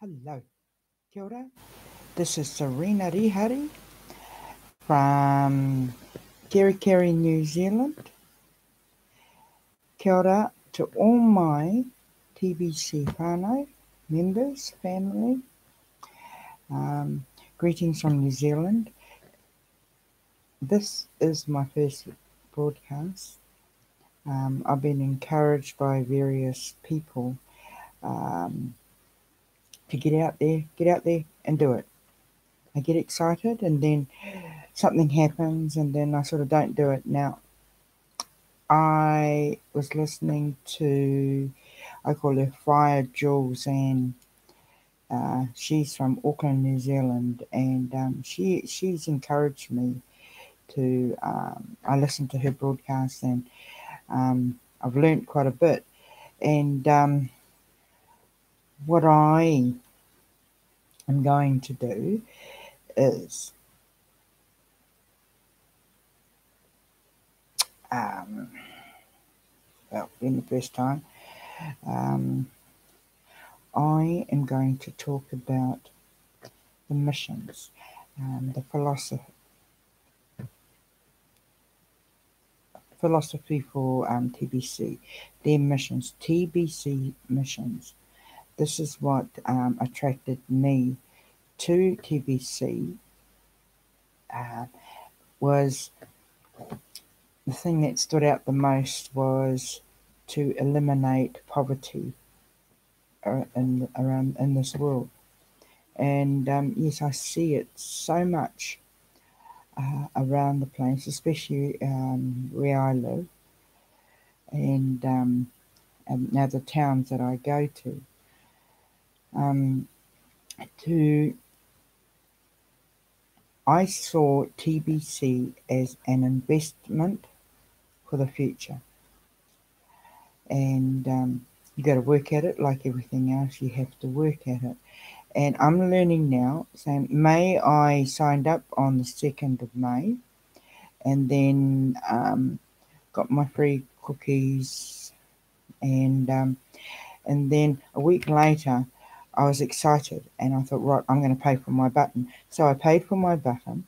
Hello, kia ora. This is SerenaRihari from Kerikeri, New Zealand. Kia ora to all my TBC whānau, members, family. Greetings from New Zealand. This is my first broadcast. I've been encouraged by various people to get out there and do it. I get excited and then something happens and then I sort of don't do it. Now, I was listening to, I call her Fire Jules, and she's from Auckland, New Zealand, and she's encouraged me to, I listened to her broadcast and I've learnt quite a bit. And what I am going to do is well, in the first time, I am going to talk about the missions, the philosophy for TBC, their missions, TBC missions. This is what attracted me to TBC, was the thing that stood out the most was to eliminate poverty in this world. And yes, I see it so much around the place, especially where I live, and now the towns that I go to. I saw TBC as an investment for the future, and you got to work at it like everything else. You have to work at it, and I'm learning now. So May, I signed up on the 2nd of May, and then got my free cookies, and then a week later I was excited and I thought, right, I'm going to pay for my button. So I paid for my button,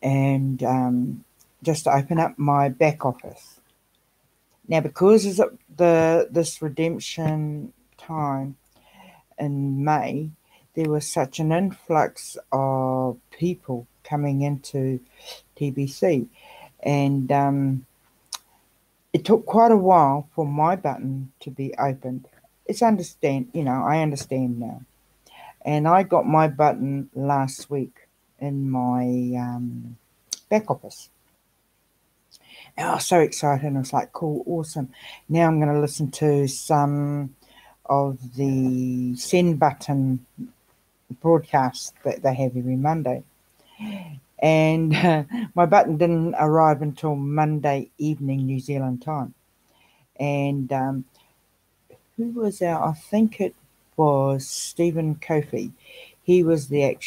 and just to open up my back office. Now, because it's this redemption time in May, there was such an influx of people coming into TBC, and it took quite a while for my button to be opened. I understand now. And I got my button last week in my back office. And I was so excited. I was like, cool, awesome. Now I'm going to listen to some of the send button broadcasts that they have every Monday. And my button didn't arrive until Monday evening New Zealand time. And who was out? I think it was Stephen Kofi. He was the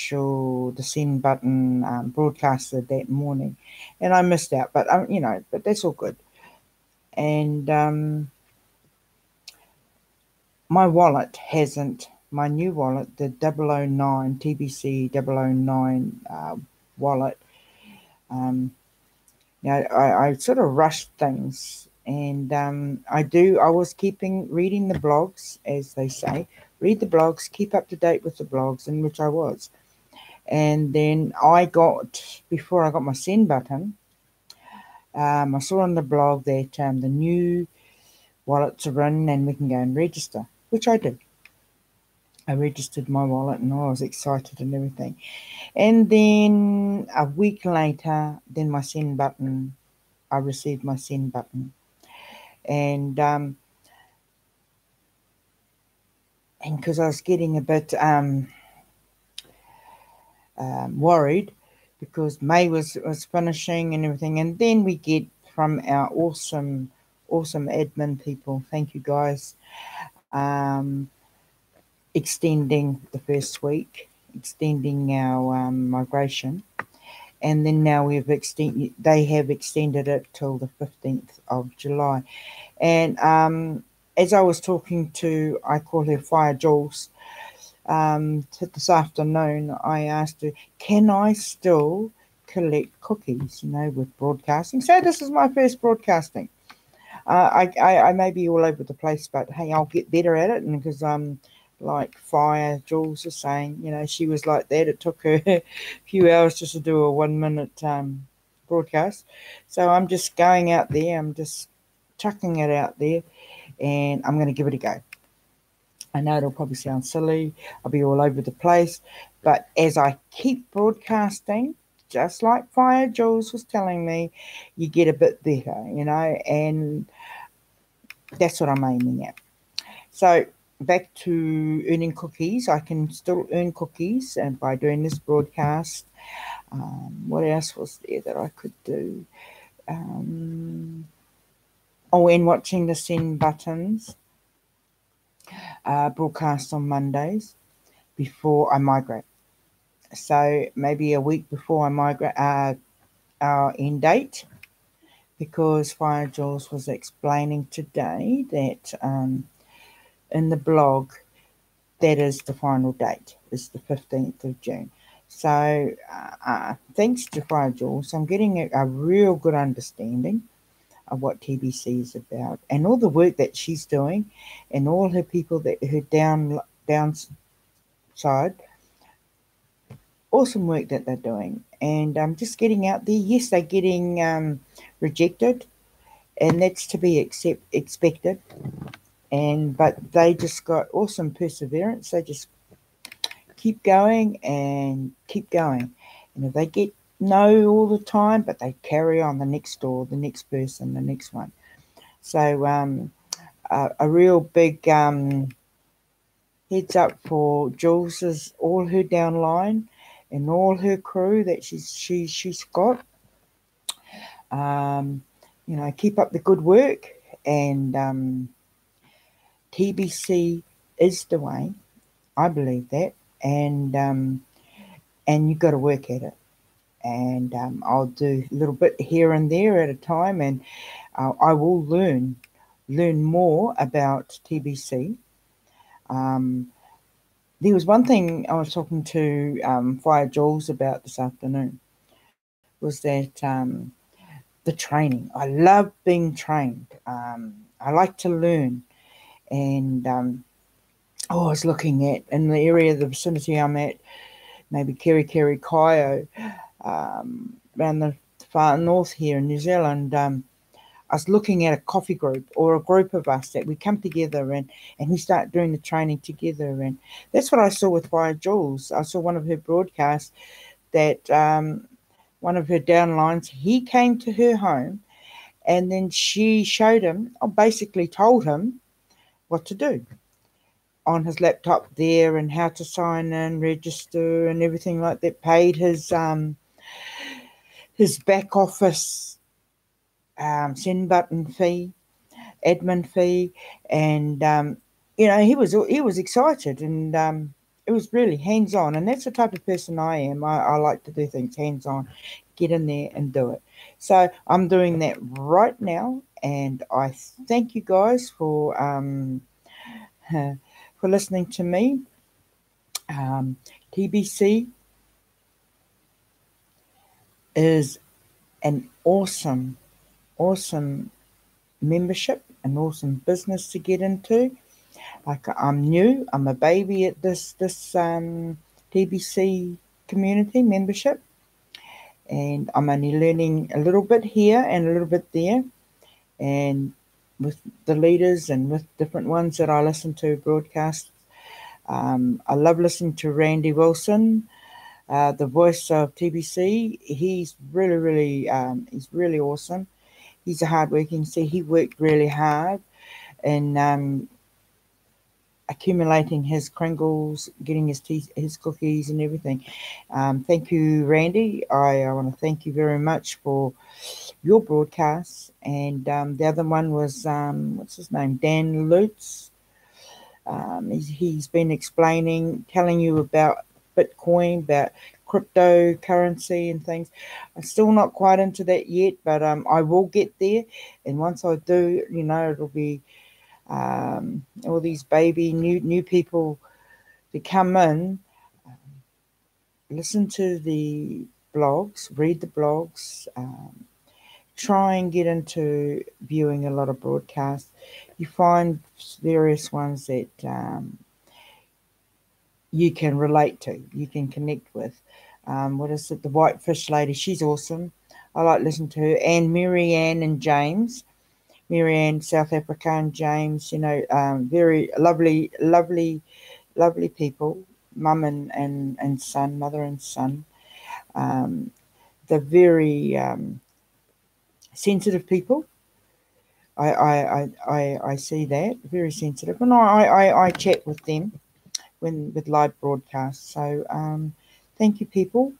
send button broadcaster that morning, and I missed out. But but that's all good. And my wallet hasn't. My new wallet, the 009 TBC 009 wallet. I sort of rushed things, and I was reading the blogs, as they say. Read the blogs, keep up to date with the blogs, in which I was. And then before I got my send button, I saw on the blog that the new wallets are in and we can go and register, which I did. I registered my wallet and I was excited and everything. And then a week later, then I received my send button. And because I was getting a bit worried, because May was finishing and everything, and then we get from our awesome admin people, thank you guys, extending the first week, extending our migration, and then now they have extended it till the 15th of July, and as I was talking to, I call her Fire Jules, this afternoon, I asked her, can I still collect cookies, with broadcasting? So this is my first broadcasting. I may be all over the place, but hey, I'll get better at it. And because like Fire Jules was saying, she was like that. It took her a few hours just to do a 1 minute broadcast. So I'm just going out there. I'm just chucking it out there, and I'm going to give it a go. I know it'll probably sound silly. I'll be all over the place. But as I keep broadcasting, just like Fire Jules was telling me, you get a bit better, and that's what I'm aiming at. So back to earning cookies. I can still earn cookies and by doing this broadcast. What else was there that I could do? And watching the send buttons. Broadcast on Mondays before I migrate. So maybe a week before I migrate, our end date, because Fire Jules was explaining today that in the blog, that is the final date, is the 15th of June. So thanks to Fire Jules, I'm getting a real good understanding of what TBC is about and all the work that she's doing and all her people, that her downside, awesome work that they're doing. And just getting out there. Yes, they're getting rejected, and that's to be expected. But they just got awesome perseverance. They just keep going and keep going. And if they get no all the time, but they carry on the next door, the next person, the next one. So a real big heads up for Jules's, all her downline and all her crew that she's got. Keep up the good work, and TBC is the way. I believe that, and you've got to work at it. And I'll do a little bit here and there at a time, and I will learn more about TBC. There was one thing I was talking to Fire Jules about this afternoon, was that the training. I love being trained. I like to learn, and I was looking at, in the area, the vicinity I'm at, maybe Kerikeri Kaio, around the far north here in New Zealand. I was looking at a coffee group, or a group of us that we come together and we start doing the training together. And that's what I saw with Fire Jules. I saw one of her broadcasts that one of her downlines, he came to her home, and then she showed him, or basically told him what to do on his laptop there, and how to sign in, register, and everything like that. Paid his back office send button fee, admin fee, and he was excited, and it was really hands on, and that's the type of person I am. I like to do things hands on, get in there and do it. So I'm doing that right now, and I thank you guys for listening to me. TBC is an awesome membership, an awesome business to get into. Like, I'm new, I'm a baby at this TBC community membership, and I'm only learning a little bit here and a little bit there, and with the leaders and with different ones that I listen to broadcast. I love listening to Randy Wilson, the voice of TBC. He's really he's really awesome. He's a hardworking. See, he worked really hard and accumulating his kringles, getting his cookies and everything. Thank you, Randy. I want to thank you very much for your broadcasts. And the other one was, what's his name? Dan Lutz. He's been telling you about Bitcoin, about cryptocurrency and things. I'm still not quite into that yet, but I will get there. And once I do, it'll be all these baby new people that come in, listen to the blogs, read the blogs, try and get into viewing a lot of broadcasts. You find various ones that you can relate to, you can connect with. What is it? The Whitefish Lady. She's awesome. I like listening to her. And Marianne and James. Marianne, South Africa, and James. Very lovely, lovely, lovely people. Mum and son, mother and son. They're very sensitive people. I see that, very sensitive, and I chat with them with live broadcasts. So thank you, people.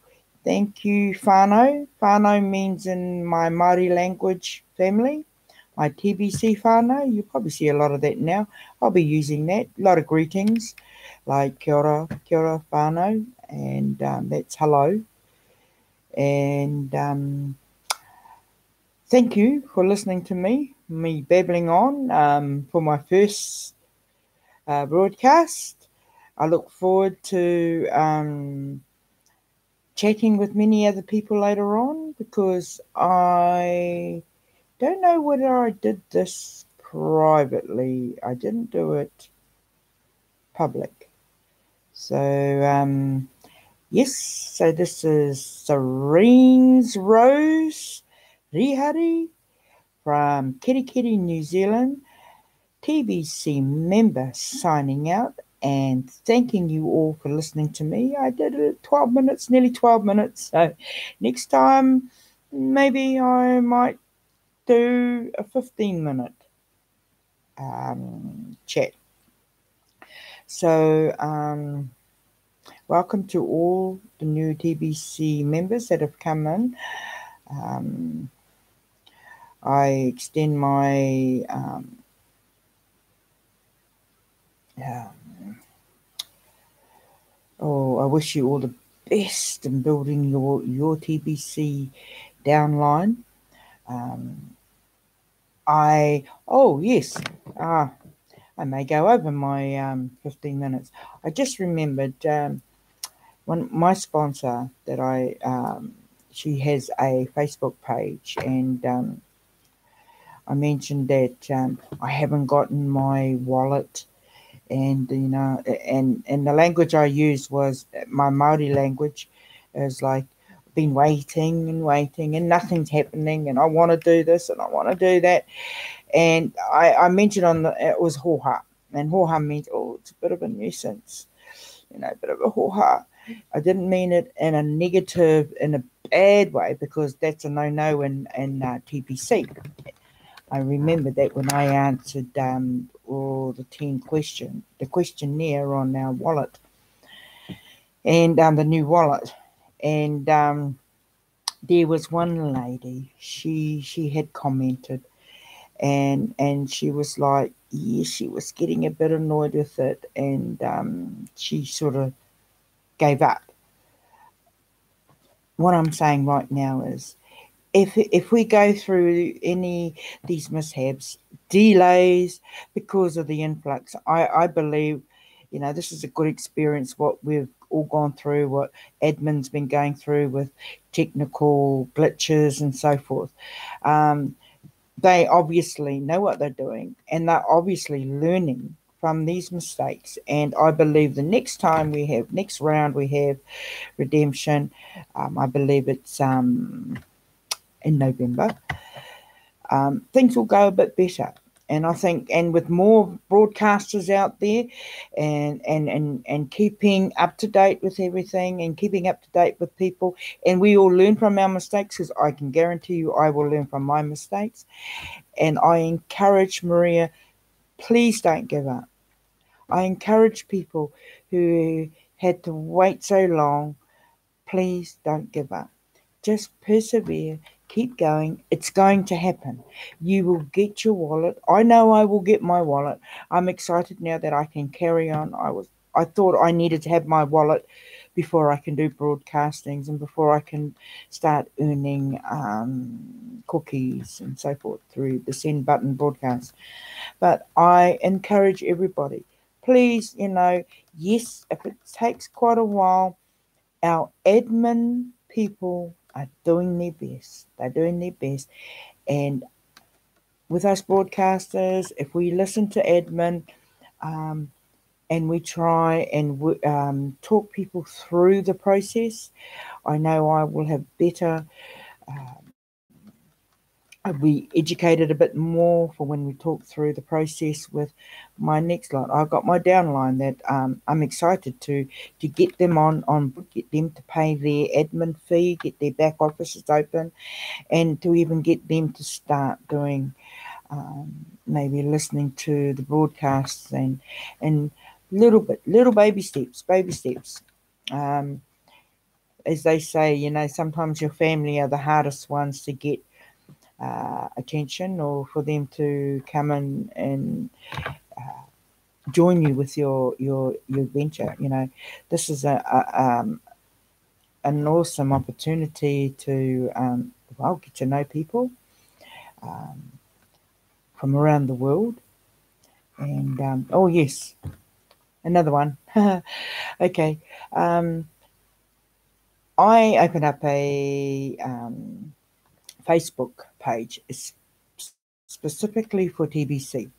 Thank you, whānau. Whānau means in my Māori language family, my TBC whānau. You'll probably see a lot of that now. I'll be using that. A lot of greetings like kia ora whānau, and that's hello. And thank you for listening to me babbling on for my first broadcast. I look forward to chatting with many other people later on, because I don't know whether I did this privately. I didn't do it public. So, yes, so this is SerenaRihari from Kirikiri, New Zealand, TBC member signing out and thanking you all for listening to me. I did it 12 minutes, nearly 12 minutes. So next time, maybe I might do a 15-minute chat. So welcome to all the new TBC members that have come in. I extend my I wish you all the best in building your TBC downline. I may go over my 15 minutes. I just remembered my sponsor that she has a Facebook page, and I mentioned that I haven't gotten my wallet, and and the language I used was my Māori language. It was like, been waiting and nothing's happening, and I want to do this and I want to do that. And I mentioned it was hoha, and hoha means, it's a bit of a nuisance, a bit of a hoha. I didn't mean it in a negative, in a bad way, because that's a no-no in TBC. I remember that when I answered all the 10 questions, the questionnaire on our wallet, and the new wallet, and there was one lady, she had commented, and she was like, she was getting a bit annoyed with it, and she sort of gave up. What I'm saying right now is, if we go through any these mishaps, delays because of the influx, I believe, this is a good experience, what we've all gone through, what admin's been going through with technical glitches and so forth. They obviously know what they're doing, and they're obviously learning from these mistakes. And I believe the next round we have redemption, I believe it's in November, things will go a bit better. And I think, and with more broadcasters out there, and keeping up to date with everything, and keeping up to date with people, and we all learn from our mistakes, because I can guarantee you I will learn from my mistakes. And I encourage Maria, please don't give up. I encourage people who had to wait so long, please don't give up. Just persevere. Keep going. It's going to happen. You will get your wallet. I know I will get my wallet. I'm excited now that I can carry on. I thought I needed to have my wallet before I can do broadcastings and before I can start earning cookies and so forth through the send button broadcast. But I encourage everybody, please, yes, if it takes quite a while, our admin people are doing their best. They're doing their best. And with us broadcasters, if we listen to admin, and we try and talk people through the process, I know I will have better, I'll be educated a bit more for when we talk through the process with my next lot. I've got my downline that I'm excited to get them on, get them to pay their admin fee, get their back offices open, and to even get them to start doing maybe listening to the broadcasts and little baby steps. As they say, sometimes your family are the hardest ones to get attention, or for them to come in and join you with your venture. This is an awesome opportunity to get to know people from around the world. And oh yes, another one. Okay. I opened up a Facebook page specifically for TBC,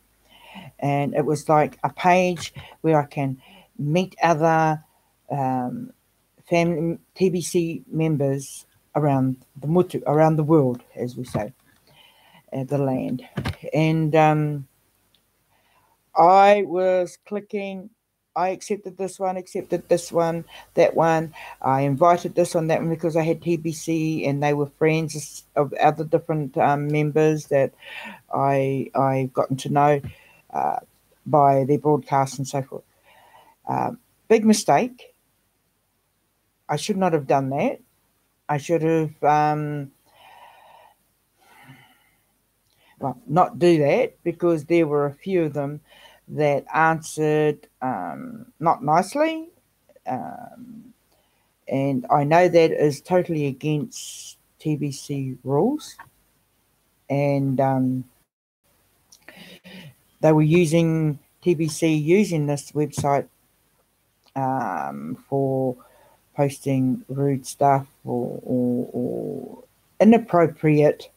and it was like a page where I can meet other family TBC members around the mutu, around the world, as we say, the land. And I was clicking. I accepted this one, that one. I invited this one, that one, because I had TBC and they were friends of other different members that I've gotten to know by their broadcasts and so forth. Big mistake. I should not have done that. I should have not do that, because there were a few of them that answered not nicely, and I know that is totally against TBC rules, and they were using TBC using this website for posting rude stuff or inappropriate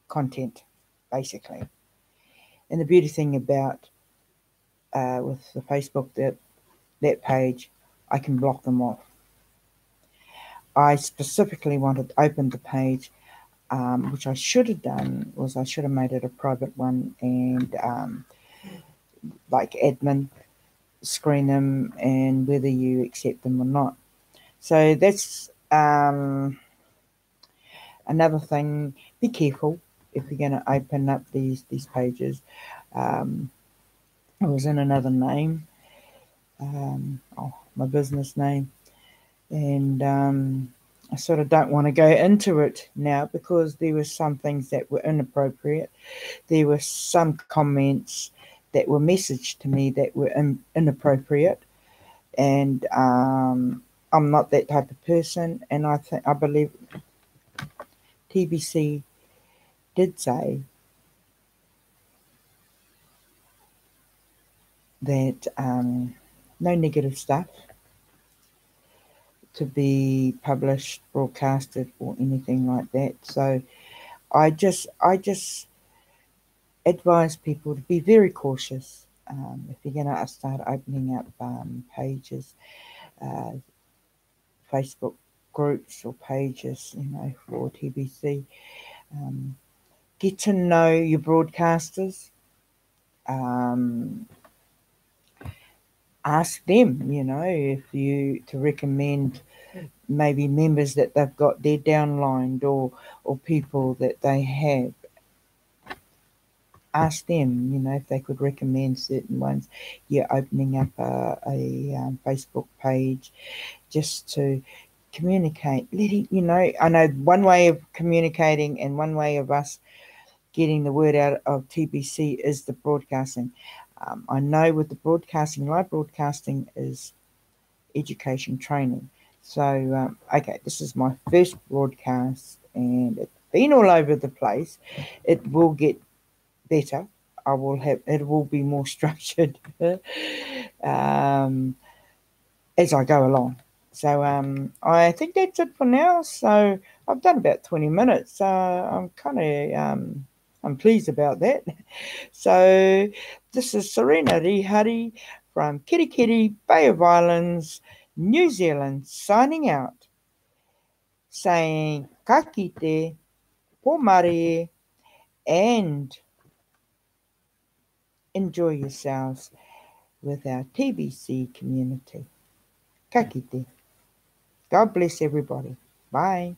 content, basically. And the beauty thing about with the Facebook, that page, I can block them off. I specifically wanted to open the page, which I should have done was I should have made it a private one, and like admin screen them and whether you accept them or not. So that's another thing. Be careful if you're going to open up these pages. I was in another name, my business name, and I sort of don't want to go into it now, because there were some things that were inappropriate. There were some comments that were messaged to me that were inappropriate, and I'm not that type of person. And I believe TBC did say that no negative stuff to be published, broadcasted, or anything like that. So I just advise people to be very cautious if you're going to start opening up pages, Facebook groups or pages, for TBC. Get to know your broadcasters. Ask them, if to recommend maybe members that they've got there downlined, or people that they have. Ask them, if they could recommend certain ones. You're opening up a Facebook page just to communicate. I know one way of communicating and one way of us getting the word out of TBC is the broadcasting. I know with the broadcasting, live broadcasting is education training. So, okay, this is my first broadcast and it's been all over the place. It will get better. It will be more structured um, as I go along. So, I think that's it for now. So, I've done about 20 minutes. I'm pleased about that. So, this is SerenaRihari from Kirikiri, Bay of Islands, New Zealand, signing out, saying ka kite, pomare, and enjoy yourselves with our TBC community. Ka kite. God bless everybody. Bye.